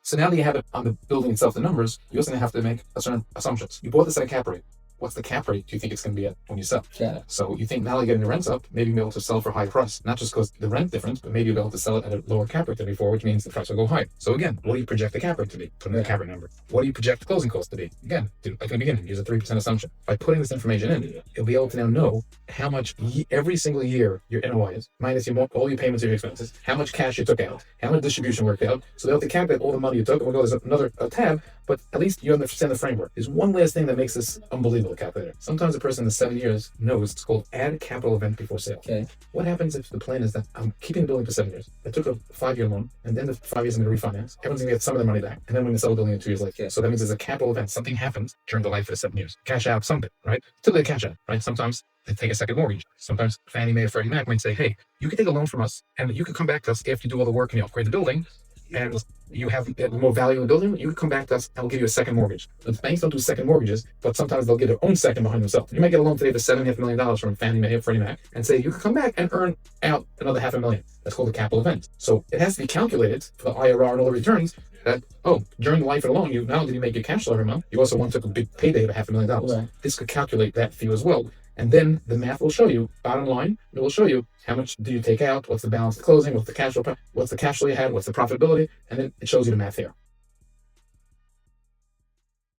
So now that you have it on the building itself, the numbers, you also have to make a certain assumptions. You bought this at a cap rate. What's the cap rate do you think it's going to be at when you sell? Got it. So you think now you're getting the rents up, maybe you'll be able to sell for a high price. Not just because the rent difference, but maybe you'll be able to sell it at a lower cap rate than before, which means the price will go higher. So again, what do you project the cap rate to be? Put in the cap rate number. What do you project the closing cost to be? Again, like in the beginning, use a 3% assumption. By putting this information in, you'll be able to now know how much every single year your NOI is, minus all your payments and your expenses, how much cash you took out, how much distribution worked out. So they'll have to calculate all the money you took, and we'll go, there's another tab, but at least you understand the framework. There's one last thing that makes this unbelievable calculator. Sometimes a person in the 7 years knows it's called add capital event before sale. Okay. What happens if the plan is that I'm keeping the building for 7 years? I took a 5-year loan, and then the 5 years I'm going to refinance. Everyone's going to get some of their money back, and then we're going to sell the building in 2 years later. Okay. So that means there's a capital event. Something happens during the life of the 7 years. Cash out something, right? Typically cash out, right? Sometimes they take a second mortgage. Sometimes Fannie Mae or Freddie Mac might say, hey, you can take a loan from us, and you can come back to us after you do all the work and you upgrade the building, and you have more value in the building, you can come back to us and we'll give you a second mortgage. The banks don't do second mortgages, but sometimes they'll give their own second behind themselves. You might get a loan today for $7.5 million from Fannie Mae or Freddie Mac and say you can come back and earn out another $500,000. That's called a capital event. So it has to be calculated for the IRR and all the returns that, during the life of the loan, you not only did you make your cash flow every month, you also took a big payday of $500,000. Right. This could calculate that for you as well. And then the math will show you, bottom line, it will show you how much do you take out, what's the balance at closing, what's the cash flow you had, what's the profitability, and then it shows you the math here.